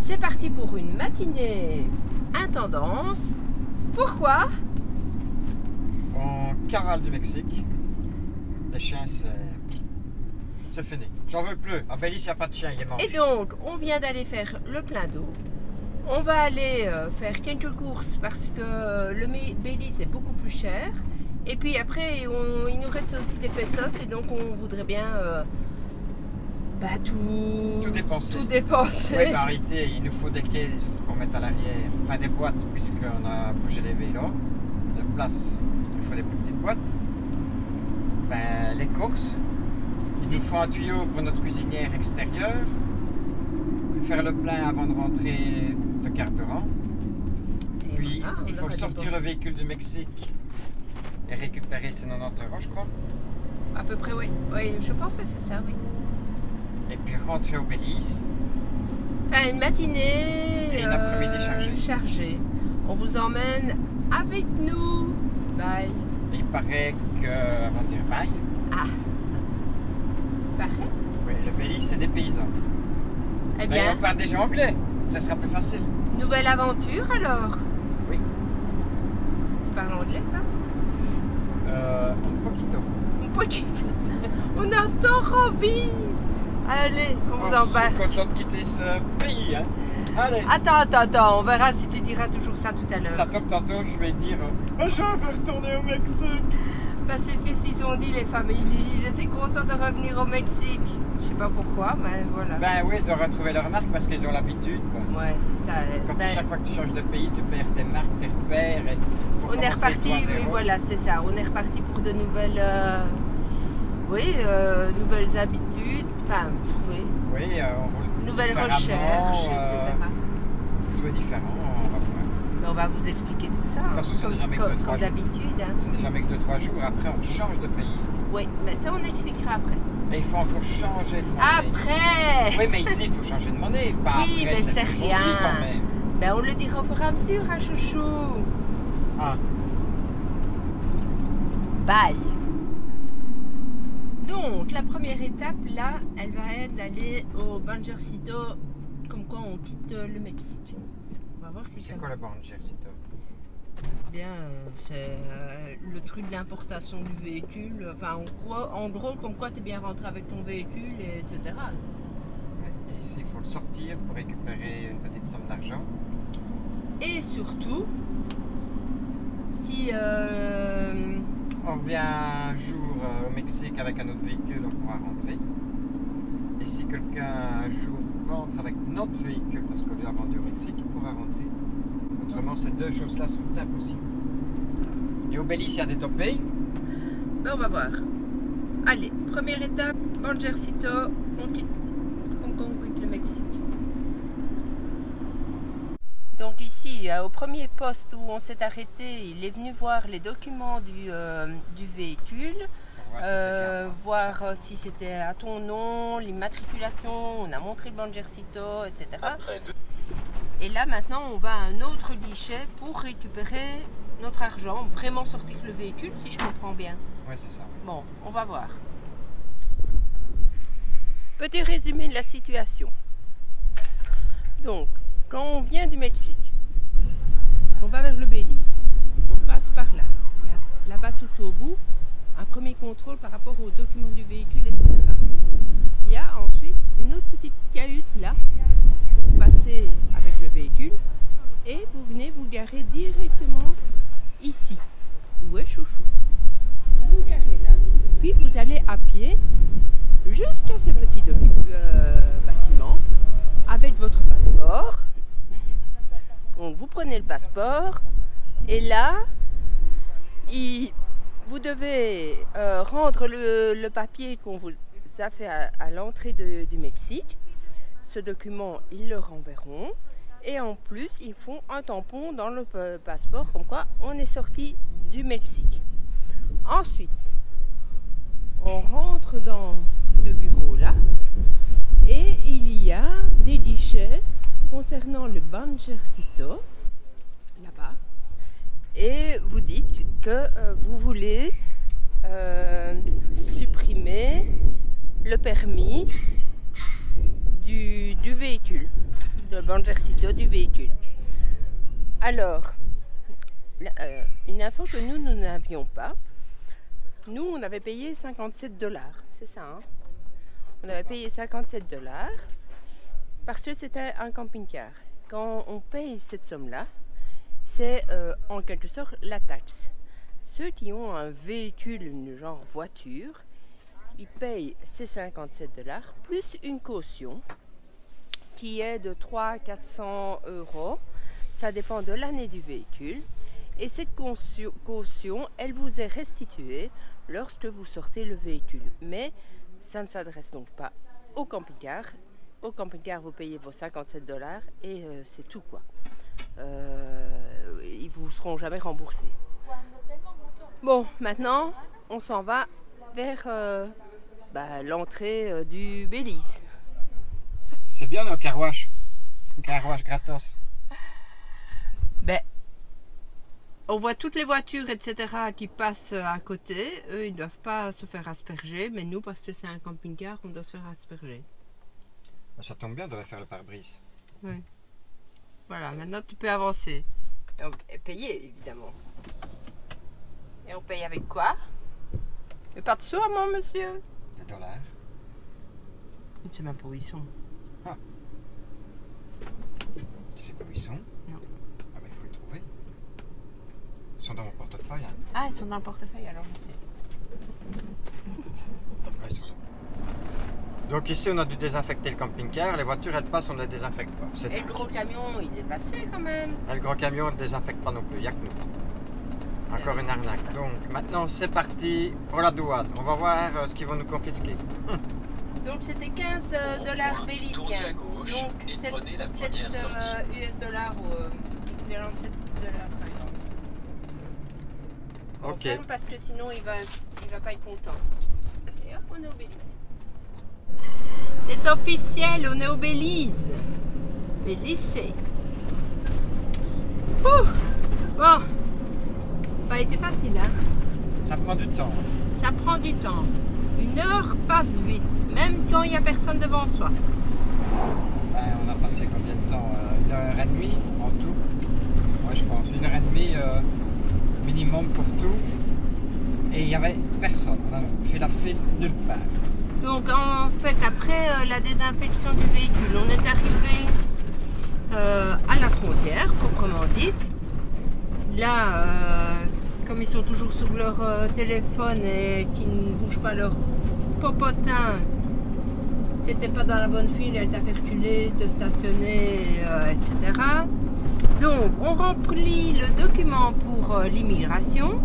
C'est parti pour une matinée intendance. Pourquoi? En Caral du Mexique, les chiens c'est fini. J'en veux plus. À Belize, il n'y a pas de chien, il est mort. Et donc, on vient d'aller faire le plein d'eau. On va aller faire quelques courses parce que le Belize est beaucoup plus cher. Et puis après, il nous reste aussi des pesos et donc on voudrait bien tout dépenser. Oui, en réalité, il nous faut des caisses pour mettre à l'arrière, enfin des boîtes, puisqu'on a bougé les vélos de place. Il nous faut des plus petites boîtes. Ben, les courses. Il nous faut un tuyau pour notre cuisinière extérieure. Faire le plein avant de rentrer de carburant. Et puis, voilà, il faut sortir le véhicule du Mexique et récupérer ses 90 €, je crois. À peu près, oui. Oui, je pense que c'est ça, oui. Et puis rentrer au Belize. Enfin, une matinée et une après-midi chargée. On vous emmène avec nous. Bye. Et il paraît que, avant de dire bye, Paraît. Oui, le Belize, c'est des paysans. Eh Mais bien, on parle déjà anglais, ça sera plus facile. nouvelle aventure alors. Oui. Tu parles anglais, toi? Un poquito. Un poquito. On a tant envie. Allez, on vous embarque. Je suis content de quitter ce pays, hein. Allez. Attends, on verra si tu diras toujours ça tout à l'heure. Ça tombe tantôt, je vais dire je veux retourner au Mexique. Parce que qu'est-ce qu'ils ont dit les familles? Ils étaient contents de revenir au Mexique. Je sais pas pourquoi, mais voilà. Ben oui, de retrouver leur marque parce qu'ils ont l'habitude, quoi. Ouais, c'est ça. Quand chaque fois que tu changes de pays, tu perds tes marques, tes repères. Et faut on est reparti, oui, voilà, c'est ça. On est reparti pour de nouvelles, nouvelles habitudes. Enfin, trouver. Oui, Nouvelles recherches, etc. Tout est différent, on va voir. Mais on va vous expliquer tout ça. De toute façon, c'est déjà avec 2-3 comme jours. d'habitude. Hein. C'est déjà avec 2-3 jours. Après, on change de pays. Oui, mais ça, on expliquera après. Et il faut encore changer de monnaie. Après! Oui, mais ici, il faut changer de monnaie. Pas oui, après, mais c'est rien. Quand même. Ben, on le dira au fur et à mesure, hein, chouchou. Ah. Bye. Donc, la première étape, là, elle va être d'aller au Banjercito, comme quoi on quitte le Mexique. On va voir si ça C'est quoi le Banjercito? Bien, c'est le truc d'importation du véhicule. Enfin, en gros, comme quoi tu es bien rentré avec ton véhicule, etc. Et ici, il faut le sortir pour récupérer une petite somme d'argent. Et surtout, si on vient un jour au Mexique avec un autre véhicule, on pourra rentrer. Et si quelqu'un un jour rentre avec notre véhicule, parce qu'on lui a vendu au Mexique, il pourra rentrer. Autrement, ces deux choses-là sont impossibles. Et au Belize, il y a des topés. Ben, on va voir. Allez, première étape, Banjercito, on quitte le Mexique. Donc ici, au premier poste où on s'est arrêté, il est venu voir les documents du véhicule, voir si c'était à ton nom, l'immatriculation, on a montré Banjercito, etc. Et là maintenant, on va à un autre guichet pour récupérer notre argent, vraiment sortir le véhicule, si je comprends bien. Oui, c'est ça. Bon, on va voir. Petit résumé de la situation. Donc, quand on vient du Mexique, on va vers le Belize, on passe par là. Il y a là-bas tout au bout un premier contrôle par rapport aux documents du véhicule, etc. Il y a ensuite une autre petite cahute là, vous passez avec le véhicule et vous venez vous garer directement ici. Où est chouchou? Vous vous garez là, puis vous allez à pied jusqu'à ce petit bâtiment avec votre passeport. Donc vous prenez le passeport et là, vous devez rendre le papier qu'on vous a fait à l'entrée du Mexique. Ce document, ils le renverront. Et en plus, ils font un tampon dans le passeport, comme quoi on est sorti du Mexique. Ensuite, on rentre dans le bureau là. Et il y a des guichets concernant le Banjercito, là-bas. Et vous dites que vous voulez supprimer le permis du véhicule. de Banjersito du véhicule. Alors, une info que nous n'avions pas. Nous, on avait payé 57 $, c'est ça, hein? On avait payé 57 $ parce que c'était un camping-car. Quand on paye cette somme-là, c'est en quelque sorte la taxe. Ceux qui ont un véhicule, genre voiture, ils payent ces 57 $ plus une caution qui est de 300-400 €. Ça dépend de l'année du véhicule. Et cette caution, elle vous est restituée lorsque vous sortez le véhicule. Mais ça ne s'adresse donc pas au camping-car. Au camping-car, vous payez vos 57 $ et c'est tout, quoi. Ils vous seront jamais remboursés. Bon, maintenant, on s'en va vers l'entrée du Belize. C'est bien nos car wash. Car wash gratos. Ben, on voit toutes les voitures, etc. qui passent à côté. Eux, ils ne doivent pas se faire asperger. Mais nous, parce que c'est un camping-car, on doit se faire asperger. Ça tombe bien, on devrait faire le pare-brise. Oui. Voilà, maintenant tu peux avancer. Et payer, évidemment. Et on paye avec quoi? Mais pas de sous, mon monsieur. Les $. Je ne sais même pas où ils sont. Ah. Tu sais pas où ils sont? Non. Ah bah il faut les trouver. Ils sont dans mon portefeuille. Hein. Ah, ils sont dans le portefeuille alors, monsieur. Ouais, ils sont là. Donc ici on a dû désinfecter le camping-car, les voitures elles passent, on ne les désinfecte pas. Et le gros camion, il est passé quand même. Et le gros camion on ne désinfecte pas non plus, il n'y a que nous. Encore une arnaque. Donc maintenant c'est parti pour la douane. On va voir ce qu'ils vont nous confisquer. Donc c'était 15 $ bélysiens. Donc 7 US dollars ou 7,50 $. On Ok. ferme parce que sinon il va pas être content. Et hop, on est au Belize. C'est officiel, on est au Belize. Belize. Bon, pas été facile, hein. Ça prend du temps. Ça prend du temps. 1 heure passe vite, même quand il n'y a personne devant soi. Ben, on a passé combien de temps? 1h30 en tout. Moi je pense 1h30 minimum pour tout. Et il n'y avait personne. On a fait la file nulle part. Donc en fait, après la désinfection du véhicule, on est arrivé à la frontière, proprement dite. Là, comme ils sont toujours sur leur téléphone et qu'ils ne bougent pas leur popotin, t'étais pas dans la bonne file, elle t'a fait reculer, te stationner, etc. Donc on remplit le document pour l'immigration.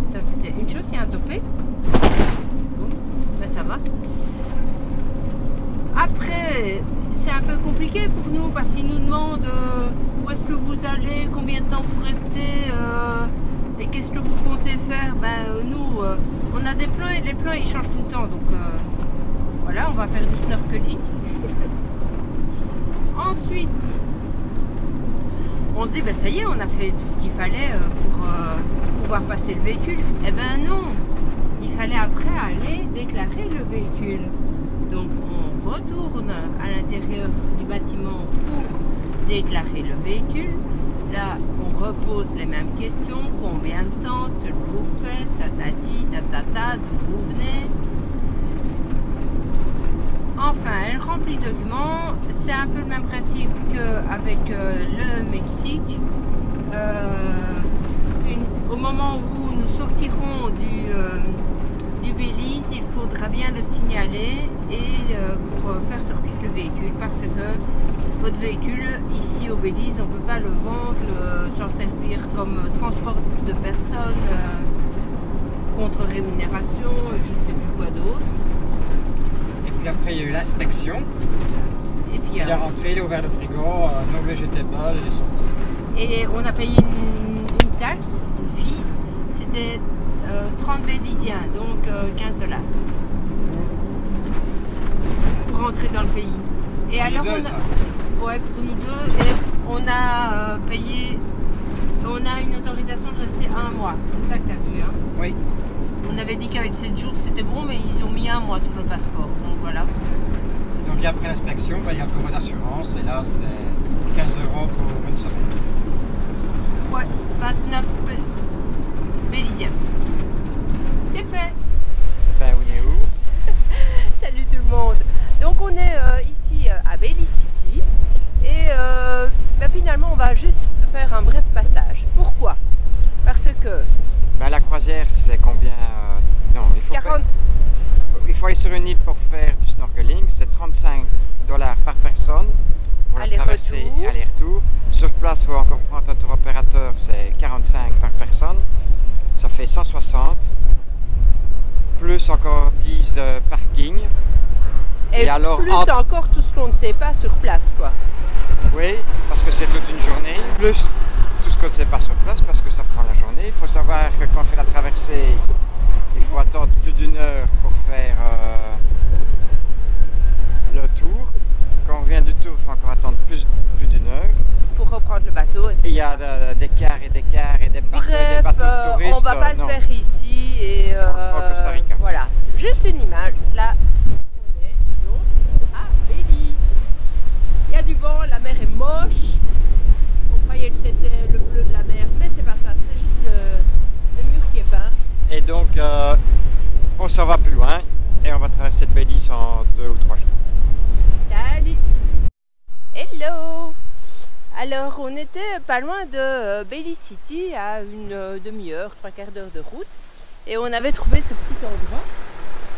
Ça c'était une chose, il y a un topé. Bon, ben ça va. Après, c'est un peu compliqué pour nous parce qu'ils nous demandent où est-ce que vous allez, combien de temps vous restez et qu'est-ce que vous comptez faire. Nous, on a des plans et les plans ils changent tout le temps. Donc voilà, on va faire du snorkeling. Ensuite, on se dit, ça y est, on a fait ce qu'il fallait pour pouvoir passer le véhicule. Eh ben non, il fallait après aller déclarer le véhicule. Donc on retourne à l'intérieur du bâtiment pour déclarer le véhicule. Là, on repose les mêmes questions. Combien de temps, ce que vous faites, tatati, tatata, d'où vous venez. Enfin, elle remplit le document. C'est un peu le même principe qu'avec le Mexique. Au moment où nous sortirons du Belize, il faudra bien le signaler et pour faire sortir le véhicule parce que votre véhicule ici au Belize, on ne peut pas le vendre, s'en servir comme transport de personnes contre rémunération, je ne sais plus quoi d'autre. Et puis après il y a eu l'inspection. Et puis il est rentré, il a ouvert le frigo, no vegetable, il est sorti. Et on a payé une taxe, une fees, c'était 30 bélysiens, donc 15 $. Pour rentrer dans le pays. Et Pour alors nous deux, on a, ça. ouais, pour nous deux, et on a payé, on a une autorisation de rester 1 mois. C'est ça que tu as vu, hein? Oui. On avait dit qu'avec 7 jours c'était bon, mais ils ont mis 1 mois sur le passeport, donc voilà. Donc après l'inspection, il y a le bureau d'assurance et là c'est 15 € pour une semaine. Ouais, 29 Bélysiens. C'est fait. Ben on est où? Salut tout le monde. Donc on est ici à Belize City et ben, finalement on va juste faire un bref passage. Pourquoi? Parce que Ben la croisière c'est combien? Non, il faut 40. Il faut aller sur une île pour faire du snorkeling, c'est 35 $ par personne pour la traversée et aller-retour. Sur place, il faut encore prendre un tour opérateur, c'est 45 par personne, ça fait 160, plus encore 10 de parking. Et alors, plus encore tout ce qu'on ne sait pas sur place, quoi. Oui, parce que c'est toute une journée, plus tout ce qu'on ne sait pas sur place, parce que ça prend la journée. Il faut savoir que quand on fait la traversée, il faut attendre plus d'1 heure pour faire le tour. Quand on revient du tour, il faut encore attendre plus d'1 heure. Pour reprendre le bateau, etc. Il y a des cars et des cars et des bateaux, bref, des bateaux de touristes. On va pas le faire ici. Et, on le fera au Costa Rica. Voilà, juste une image. Là, on est donc à Belize. Il y a du vent, la mer est moche. On croyait que c'était le bleu de la mer, mais c'est pas ça, c'est juste le mur qui est peint. Et donc, on s'en va plus loin et on va traverser le Belize en 2 ou 3 jours. Salut! Hello! Alors, on était pas loin de Belize City, à une demi-heure, 3/4 d'heure de route. Et on avait trouvé ce petit endroit,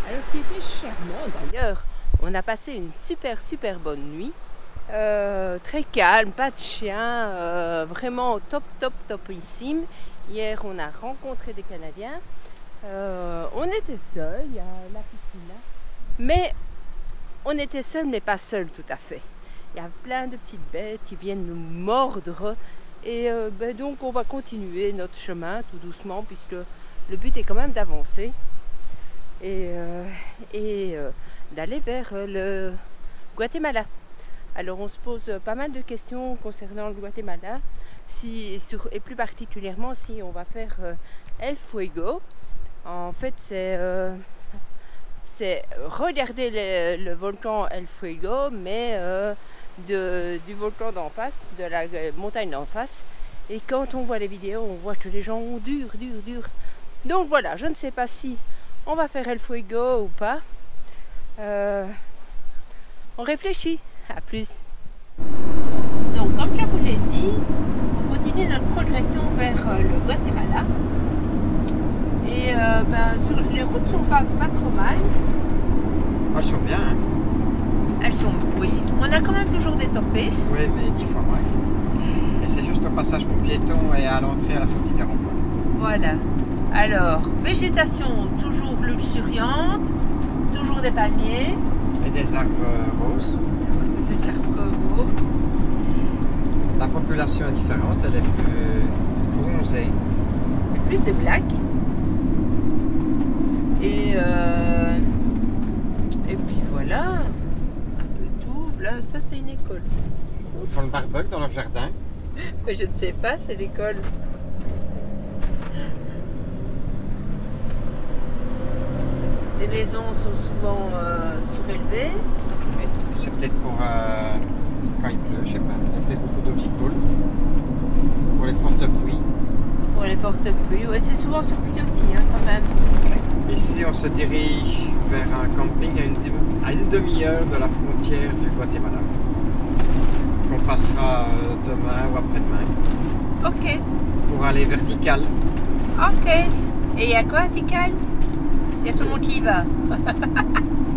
alors qui était charmant d'ailleurs. On a passé une super bonne nuit. Très calme, pas de chien, vraiment topissime. Hier, on a rencontré des Canadiens. On était seuls, il y a la piscine là. Mais on était seuls, mais pas seuls tout à fait. Il y a plein de petites bêtes qui viennent nous mordre. Et ben donc on va continuer notre chemin tout doucement, puisque le but est quand même d'avancer. Et d'aller vers le Guatemala. Alors on se pose pas mal de questions concernant le Guatemala. Et plus particulièrement si on va faire El Fuego. En fait c'est regarder le volcan El Fuego, mais du volcan d'en face, de la montagne d'en face. Et quand on voit les vidéos, on voit que les gens ont dur. Donc voilà, je ne sais pas si on va faire El Fuego ou pas. On réfléchit. À plus. Donc comme je vous l'ai dit, on continue notre progression vers le Guatemala. Et les routes sont pas trop mal. Elles sont bien, hein? Elles sont, oui. On a quand même toujours des tempêtes. Oui, mais 10 fois moins. Et c'est juste au passage pour piétons et à l'entrée à la sortie des ronds-points. Voilà. Alors, végétation toujours luxuriante, toujours des palmiers. Et des arbres roses. Des arbres roses. La population est différente, elle est plus bronzée. C'est plus des blacks. Et puis voilà, un peu tout. Là, ça c'est une école. Ils font le barbecue dans leur jardin. Mais je ne sais pas, c'est l'école. Les maisons sont souvent surélevées. C'est peut-être pour quand il pleut, je sais pas. Il y a peut-être beaucoup d'eau qui coule. Pour les fortes pluies. Pour les fortes pluies, oui, c'est souvent sur pilotis hein, quand même. Ici, on se dirige vers un camping à une demi-heure de la frontière du Guatemala. Qu'on passera demain ou après-demain. Ok. Pour aller vertical. Ok. Et il y a quoi vertical? Il y a tout le monde qui y va.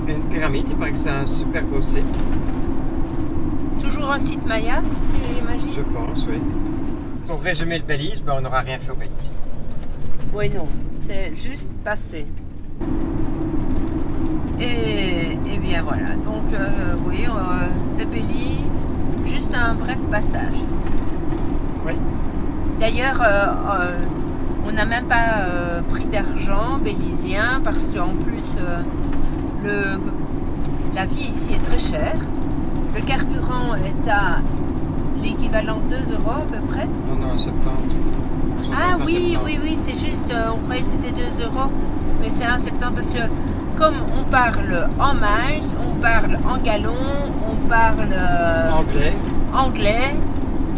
Une pyramide, il paraît que c'est un super beau site. Toujours un site Maya, j'imagine? Je pense, oui. Pour résumer le Belize, on n'aura rien fait au Belize. Oui, non, c'est juste passé. Et bien voilà, donc oui, le Belize, juste un bref passage. Oui. D'ailleurs, on n'a même pas pris d'argent bélisien parce qu'en plus, la vie ici est très chère. Le carburant est à l'équivalent de 2 € à peu près. Non, 70. Ah oui, c'est juste, on croyait que c'était 2 €, mais c'est 1,70 parce que comme on parle en miles, on parle en gallons, on parle anglais,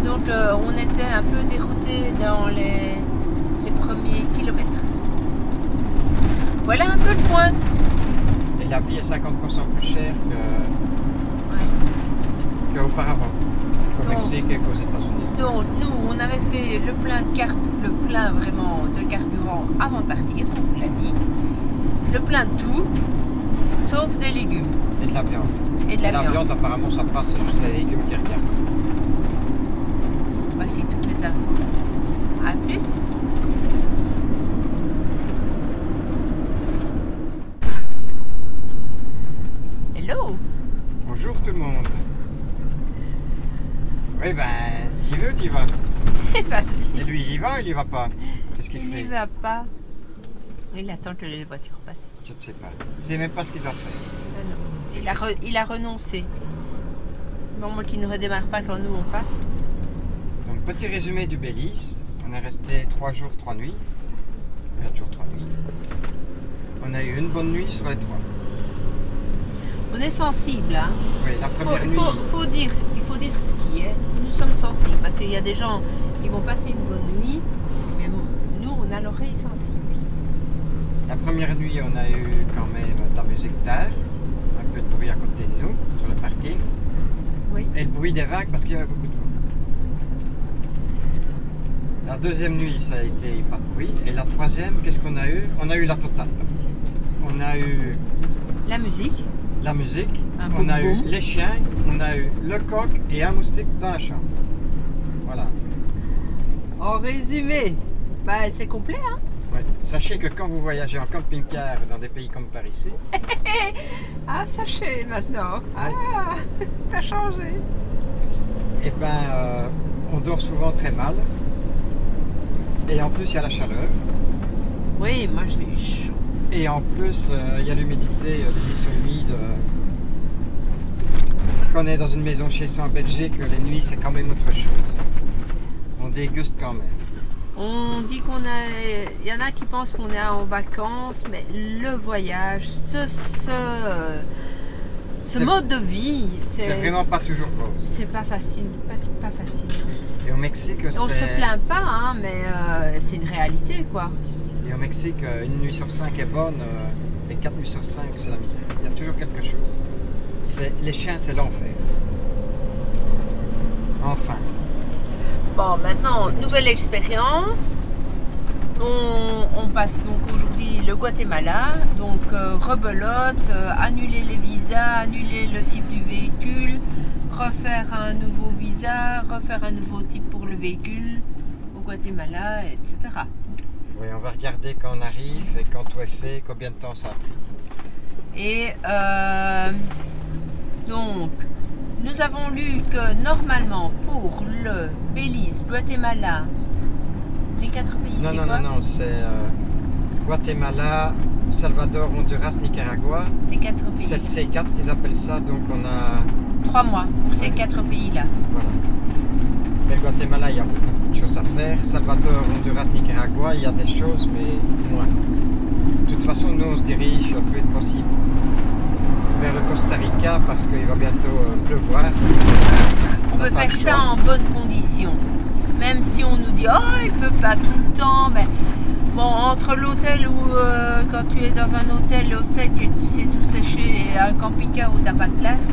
Donc on était un peu déroutés dans les premiers kilomètres. Voilà un peu le point. Et la vie est 50% plus chère qu'auparavant, qu'au Mexique et qu'aux États-Unis. Donc nous, on avait fait le plein vraiment de carburant avant de partir, on vous l'a dit. Le plein de tout, sauf des légumes. Et de la viande. Et de la viande. viande, apparemment, ça passe, c'est juste les légumes qui regardent. Voici toutes les infos. À plus. Hello. Bonjour tout le monde. Oui, ben, j'y vais ou tu y vas? Vas-y. Et lui, il y va ou il y va pas? Qu'est-ce qu'il Il fait? n'y va pas. Il attend que les voitures passent. Je ne sais pas. Il sait même pas ce qu'il doit faire. Ah non. Il a renoncé. Bon, moi qui ne redémarre pas quand nous on passe. Donc, petit résumé du Belize. On est resté 3 jours, 3 nuits. 4 jours, 3 nuits. On a eu une bonne nuit sur les 3. On est sensible, hein. Oui, la première nuit. Il faut dire ce qui est. Nous sommes sensibles parce qu'il y a des gens qui vont passer une bonne nuit, mais nous on a l'oreille sensible. La première nuit, on a eu quand même de la musique d'air, un peu de bruit à côté de nous, sur le parking. Oui. Et le bruit des vagues parce qu'il y avait beaucoup de vent. La deuxième nuit, ça a été pas de bruit. Et la troisième, qu'est-ce qu'on a eu? On a eu la totale. On a eu La musique. la musique, Un on a eu boum-boum. les chiens, on a eu le coq et un moustique dans la chambre. Voilà. En résumé, bah c'est complet, hein. Ouais. Sachez que quand vous voyagez en camping-car dans des pays comme par ici, Ah, sachez maintenant. Ah, t'as changé. eh ben, on dort souvent très mal. Et en plus, il y a la chaleur. Oui, moi j'ai eu chaud. Et en plus, il y a l'humidité, les eaux humides. Quand on est dans une maison chez soi en Belgique, les nuits, c'est quand même autre chose. On déguste quand même. On dit qu'on a... Il y en a qui pensent qu'on est en vacances, mais le voyage, ce mode de vie, C'est vraiment pas toujours rose. c'est pas facile, pas facile. Et au Mexique, On se plaint pas, hein, mais c'est une réalité, quoi. Et au Mexique, une nuit sur 5 est bonne, et 4 nuits sur 5, c'est la misère. Il y a toujours quelque chose. Les chiens, c'est l'enfer. Enfin. Bon, maintenant, nouvelle expérience. On passe donc aujourd'hui le Guatemala, donc rebelote, annuler les visas, annuler le type du véhicule, refaire un nouveau visa, refaire un nouveau type pour le véhicule au Guatemala, etc. Oui, on va regarder quand on arrive et quand tout est fait, combien de temps ça a pris. Et donc, nous avons lu que normalement pour le Belize, Guatemala, les 4 pays, c'est quoi? Non, c'est Guatemala, Salvador, Honduras, Nicaragua. Les 4 pays. C'est le C4 qu'ils appellent ça, donc on a... 3 mois pour ces 4 pays-là. Voilà. Mais le Guatemala, il y a beaucoup de choses à faire. Salvador, Honduras, Nicaragua, il y a des choses, mais moins. De toute façon, nous, on se dirige le plus vite possible vers le Costa Rica parce qu'il va bientôt pleuvoir. On peut faire ça en bonnes conditions. Même si on nous dit, oh, il peut pas tout le temps, mais bon, entre l'hôtel ou quand tu es dans un hôtel au sec et que tu sais tout sécher et un camping-car où t'as pas de place,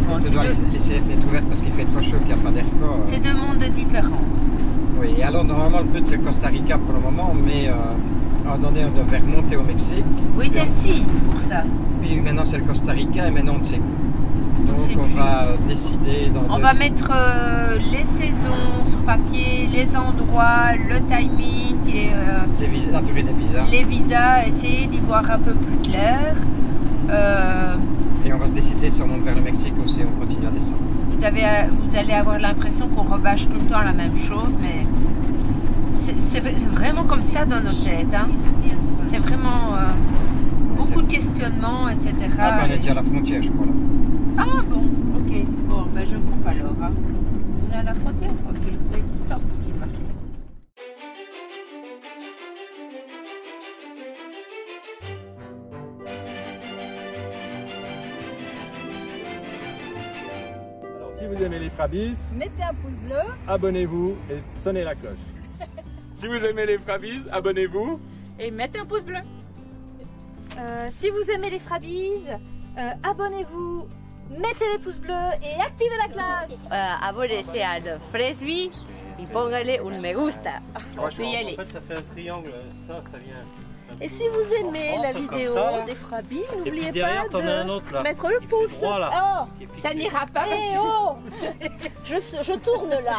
bon, Tu dois laisser les fenêtres ouvertes parce qu'il fait trop chaud, qu'il n'y a pas d'air corps. C'est 2 mondes de différence. Oui, et alors normalement le but c'est le Costa Rica pour le moment, mais à un moment donné on devait remonter au Mexique. Oui, Tennessee pour ça. Puis maintenant c'est le Costa Rica et maintenant on ne sait plus. Donc sait on plus. va décider dans On va mettre les saisons sur papier, les endroits, le timing et la durée des visas. les visas, essayer d'y voir un peu plus clair. Et on va se décider si on monte vers le Mexique ou si on continue à descendre. Vous allez avoir l'impression qu'on rebâche tout le temps la même chose, mais c'est vraiment comme ça dans nos têtes. Hein. C'est vraiment beaucoup de questionnements, etc. Ah, ben, on est déjà à la frontière, je crois. Là. Ah bon, ok. Bon, ben je coupe alors. Hein. On est à la frontière? Ok, oui, stop. Si vous aimez les Frabis, mettez un pouce bleu, abonnez-vous et sonnez la cloche. Si vous aimez les Frabis, abonnez-vous Et mettez un pouce bleu. Si vous aimez les Frabis, abonnez-vous, mettez les pouces bleus et activez la cloche. Abonnez-vous à de Fresby et póngale un me gusta. On peut y aller. En fait, ça fait un triangle, ça vient. et si vous aimez la vidéo des Frabis, n'oubliez pas de mettre le pouce. Droit, là. Oh, Ça n'ira pas parce eh que... oh je tourne là.